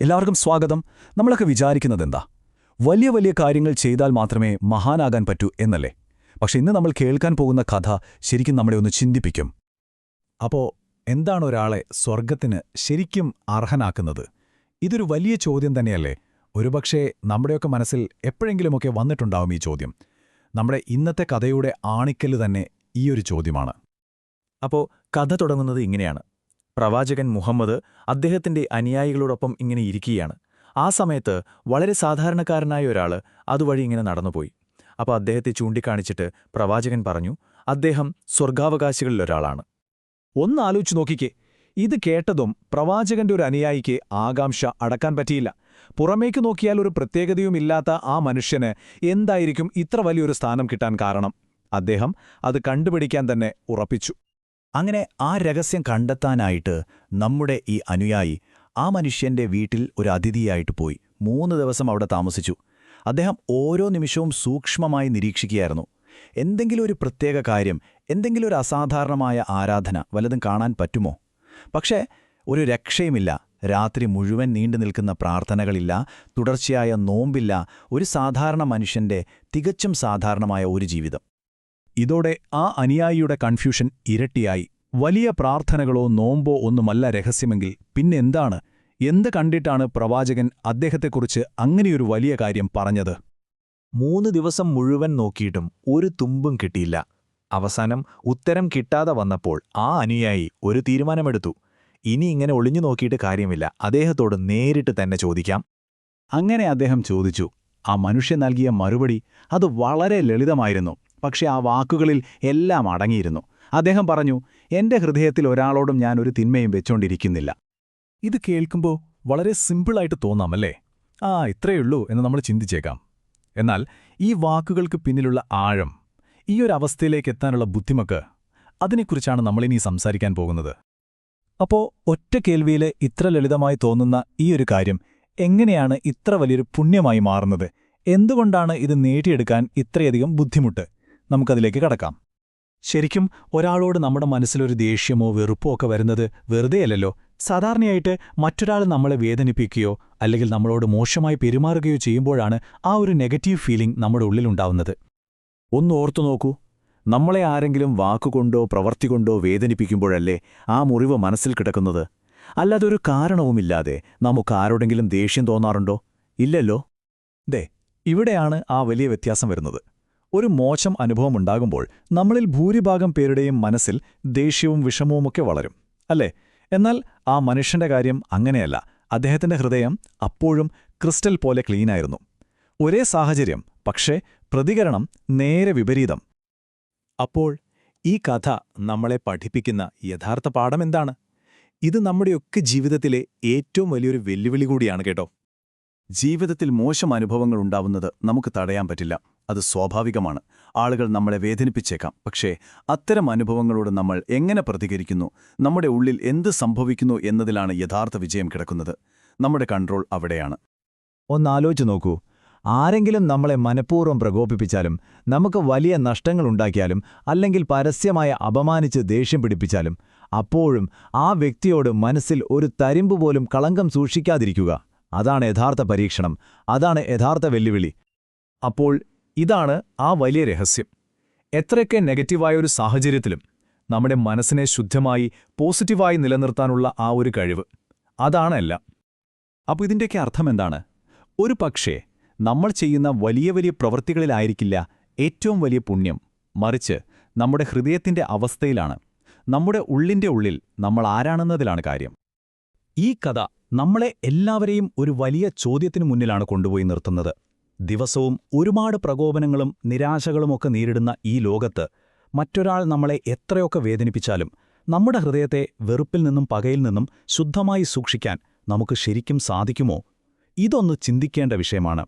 എല്ലാവർക്കും സ്വാഗതം. നമ്മളൊക്കെ വിചാരിക്കുന്നതെന്താ, വലിയ വലിയ കാര്യങ്ങൾ ചെയ്താൽ മാത്രമേ മഹാനാകാൻ പറ്റൂ എന്നല്ലേ? പക്ഷെ ഇന്ന് നമ്മൾ കേൾക്കാൻ പോകുന്ന കഥ ശരിക്കും നമ്മളെ ഒന്ന് ചിന്തിപ്പിക്കും. അപ്പോ എന്താണ് ഒരാളെ സ്വർഗത്തിന് ശരിക്കും അർഹനാക്കുന്നത്? ഇതൊരു വലിയ ചോദ്യം തന്നെയല്ലേ? ഒരുപക്ഷേ നമ്മുടെയൊക്കെ മനസ്സിൽ എപ്പോഴെങ്കിലുമൊക്കെ വന്നിട്ടുണ്ടാവും ഈ ചോദ്യം. നമ്മുടെ ഇന്നത്തെ കഥയുടെ ആണിക്കല് തന്നെ ഈയൊരു ചോദ്യമാണ്. അപ്പോൾ കഥ തുടങ്ങുന്നത് ഇങ്ങനെയാണ്. പ്രവാചകൻ മുഹമ്മദ് അദ്ദേഹത്തിന്റെ അനുയായികളോടൊപ്പം ഇങ്ങനെ ഇരിക്കുകയാണ്. ആ സമയത്ത് വളരെ സാധാരണക്കാരനായ ഒരാൾ അതുവഴി ഇങ്ങനെ നടന്നുപോയി. അപ്പോൾ അദ്ദേഹത്തെ ചൂണ്ടിക്കാണിച്ചിട്ട് പ്രവാചകൻ പറഞ്ഞു, അദ്ദേഹം സ്വർഗാവകാശികളിലൊരാളാണ്. ഒന്ന് ആലോചിച്ചു നോക്കിക്കേ. ഇത് കേട്ടതും പ്രവാചകന്റെ ഒരു അനുയായിക്ക് ആകാംക്ഷ അടക്കാൻ പറ്റിയില്ല. പുറമേക്ക് നോക്കിയാൽ ഒരു പ്രത്യേകതയുമില്ലാത്ത ആ മനുഷ്യന് എന്തായിരിക്കും ഇത്ര വലിയൊരു സ്ഥാനം കിട്ടാൻ കാരണം? അദ്ദേഹം അത് കണ്ടുപിടിക്കാൻ തന്നെ ഉറപ്പിച്ചു. അങ്ങനെ ആ രഹസ്യം കണ്ടെത്താനായിട്ട് നമ്മുടെ ഈ അനുയായി ആ മനുഷ്യന്റെ വീട്ടിൽ ഒരു അതിഥിയായിട്ട് പോയി 3 ദിവസം അവിടെ താമസിച്ചു. അദ്ദേഹം ഓരോ നിമിഷവും സൂക്ഷ്മമായി നിരീക്ഷിക്കുകയായിരുന്നു. എന്തെങ്കിലും ഒരു പ്രത്യേക കാര്യം, എന്തെങ്കിലും ഒരു അസാധാരണമായ ആരാധന വല്ലതും കാണാൻ പറ്റുമോ? പക്ഷേ ഒരു രക്ഷയുമില്ല. രാത്രി മുഴുവൻ നീണ്ടുനിൽക്കുന്ന പ്രാർത്ഥനകളില്ല, തുടർച്ചയായ നോമ്പില്ല, ഒരു സാധാരണ മനുഷ്യന്റെ തികച്ചും സാധാരണമായ ഒരു ജീവിതം. ഇതോടെ ആ അനുയായിയുടെ കൺഫ്യൂഷൻ ഇരട്ടിയായി. വലിയ പ്രാർത്ഥനകളോ നോമ്പോ ഒന്നുമല്ല രഹസ്യമെങ്കിൽ പിന്നെന്താണ്? എന്ത് കണ്ടിട്ടാണ് പ്രവാചകൻ അദ്ദേഹത്തെക്കുറിച്ച് അങ്ങനെയൊരു വലിയ കാര്യം പറഞ്ഞത്? 3 ദിവസം മുഴുവൻ നോക്കിയിട്ടും ഒരു തുമ്പും കിട്ടിയില്ല. അവസാനം ഉത്തരം കിട്ടാതെ വന്നപ്പോൾ ആ അനുയായി ഒരു തീരുമാനമെടുത്തു. ഇനി ഇങ്ങനെ ഒളിഞ്ഞു നോക്കിയിട്ട് കാര്യമില്ല, അദ്ദേഹത്തോട് നേരിട്ട് തന്നെ ചോദിക്കാം. അങ്ങനെ അദ്ദേഹം ചോദിച്ചു. ആ മനുഷ്യൻ നൽകിയ മറുപടി അത് വളരെ ലളിതമായിരുന്നു. പക്ഷെ ആ വാക്കുകളിൽ എല്ലാം അടങ്ങിയിരുന്നു. അദ്ദേഹം പറഞ്ഞു, എന്റെ ഹൃദയത്തിൽ ഒരാളോടും ഞാൻ ഒരു തിന്മയും വെച്ചോണ്ടിരിക്കുന്നില്ല. ഇത് കേൾക്കുമ്പോൾ വളരെ സിമ്പിളായിട്ട് തോന്നാമല്ലേ? ഇത്രയുള്ളൂ എന്ന് നമ്മൾ ചിന്തിച്ചേക്കാം. എന്നാൽ ഈ വാക്കുകൾക്ക് പിന്നിലുള്ള ആഴം, ഈ ഒരു അവസ്ഥയിലേക്ക് എത്താനുള്ള ബുദ്ധിമുട്ട്, അതിനെക്കുറിച്ചാണ് നമ്മളിനി സംസാരിക്കാൻ പോകുന്നത്. അപ്പോ ഒറ്റ കേൾവിയിൽ ഇത്ര ലളിതമായി തോന്നുന്ന ഈ ഒരു കാര്യം എങ്ങനെയാണ് ഇത്ര വലിയൊരു പുണ്യമായി മാറുന്നത്? എന്തുകൊണ്ടാണ് ഇത് നേടിയെടുക്കാൻ ഇത്രയധികം ബുദ്ധിമുട്ട്? നമുക്കതിലേക്ക് കടക്കാം. ശരിക്കും ഒരാളോട് നമ്മുടെ മനസ്സിലൊരു ദേഷ്യമോ വെറുപ്പോ ഒക്കെ വരുന്നത് വെറുതെയല്ലല്ലോ. സാധാരണയായിട്ട് മറ്റൊരാൾ നമ്മളെ വേദനിപ്പിക്കുകയോ അല്ലെങ്കിൽ നമ്മളോട് മോശമായി പെരുമാറുകയോ ചെയ്യുമ്പോഴാണ് ആ ഒരു നെഗറ്റീവ് ഫീലിംഗ് നമ്മുടെ ഉള്ളിലുണ്ടാവുന്നത്. ഒന്ന് ഓർത്തു നോക്കൂ, നമ്മളെ ആരെങ്കിലും വാക്കുകൊണ്ടോ പ്രവർത്തികൊണ്ടോ വേദനിപ്പിക്കുമ്പോഴല്ലേ ആ മുറിവ് മനസ്സിൽ കിടക്കുന്നത്? അല്ലാതെ ഒരു കാരണവുമില്ലാതെ നമുക്കാരോടെങ്കിലും ദേഷ്യം തോന്നാറുണ്ടോ? ഇല്ലല്ലോ. ഇവിടെയാണ് ആ വലിയ വ്യത്യാസം വരുന്നത്. ഒരു മോശം അനുഭവമുണ്ടാകുമ്പോൾ നമ്മളിൽ ഭൂരിഭാഗം പേരുടെയും മനസ്സിൽ ദേഷ്യവും വിഷമവുമൊക്കെ വളരും, അല്ലേ? എന്നാൽ ആ മനുഷ്യന്റെ കാര്യം അങ്ങനെയല്ല. അദ്ദേഹത്തിന്റെ ഹൃദയം അപ്പോഴും ക്രിസ്റ്റൽ പോലെ ക്ലീനായിരുന്നു. ഒരേ സാഹചര്യം, പക്ഷേ പ്രതികരണം നേരെ വിപരീതം. അപ്പോൾ ഈ കഥ നമ്മളെ പഠിപ്പിക്കുന്ന യഥാർത്ഥ പാഠമെന്താണ്? ഇത് നമ്മുടെയൊക്കെ ജീവിതത്തിലെ ഏറ്റവും വലിയൊരു വെല്ലുവിളി കൂടിയാണ് കേട്ടോ. ജീവിതത്തിൽ മോശം അനുഭവങ്ങൾ ഉണ്ടാവുന്നത് നമുക്ക് തടയാൻ പറ്റില്ല. അത് സ്വാഭാവികമാണ്. ആളുകൾ നമ്മളെ വേദനിപ്പിച്ചേക്കാം. പക്ഷേ അത്തരം അനുഭവങ്ങളോട് നമ്മൾ എങ്ങനെ പ്രതികരിക്കുന്നു, നമ്മുടെ ഉള്ളിൽ എന്ത് സംഭവിക്കുന്നു എന്നതിലാണ് യഥാർത്ഥ വിജയം കിടക്കുന്നത്. നമ്മുടെ കൺട്രോൾ അവിടെയാണ്. ഒന്നാലോചിച്ചു നോക്കൂ. ആരെങ്കിലും നമ്മളെ മനഃപൂർവ്വം പ്രകോപിപ്പിച്ചാലും, നമുക്ക് വലിയ നഷ്ടങ്ങളുണ്ടാക്കിയാലും, അല്ലെങ്കിൽ പരസ്യമായി അപമാനിച്ച് ദേഷ്യം പിടിപ്പിച്ചാലും, അപ്പോഴും ആ വ്യക്തിയോട് മനസ്സിൽ ഒരു തരിമ്പുപോലും കളങ്കം സൂക്ഷിക്കാതിരിക്കുക. അതാണ് യഥാർത്ഥ പരീക്ഷണം. അതാണ് യഥാർത്ഥ വെല്ലുവിളി. അപ്പോൾ ഇതാണ് ആ വലിയ രഹസ്യം. എത്രയൊക്കെ നെഗറ്റീവായൊരു സാഹചര്യത്തിലും നമ്മുടെ മനസ്സിനെ ശുദ്ധമായി പോസിറ്റീവായി നിലനിർത്താനുള്ള ആ ഒരു കഴിവ്, അതാണ് എല്ലാം. അപ്പോൾ ഇതിൻ്റെയൊക്കെ അർത്ഥമെന്താണ്? ഒരു പക്ഷേ നമ്മൾ ചെയ്യുന്ന വലിയ വലിയ പ്രവൃത്തികളിലായിരിക്കില്ല ഏറ്റവും വലിയ പുണ്യം, മറിച്ച് നമ്മുടെ ഹൃദയത്തിന്റെ അവസ്ഥയിലാണ്. നമ്മുടെ ഉള്ളിന്റെ ഉള്ളിൽ നമ്മൾ ആരാണെന്നതിലാണ് കാര്യം. ഈ കഥ നമ്മളെ എല്ലാവരെയും ഒരു വലിയ ചോദ്യത്തിനു മുന്നിലാണ് കൊണ്ടുപോയി നിർത്തുന്നത്. ദിവസവും ഒരുപാട് പ്രകോപനങ്ങളും നിരാശകളുമൊക്കെ നേരിടുന്ന ഈ ലോകത്ത് മറ്റൊരാൾ നമ്മളെ എത്രയൊക്കെ വേദനിപ്പിച്ചാലും നമ്മുടെ ഹൃദയത്തെ വെറുപ്പിൽ നിന്നും പകയിൽ നിന്നും ശുദ്ധമായി സൂക്ഷിക്കാൻ നമുക്ക് ശരിക്കും സാധിക്കുമോ? ഇതൊന്ന് ചിന്തിക്കേണ്ട വിഷയമാണ്.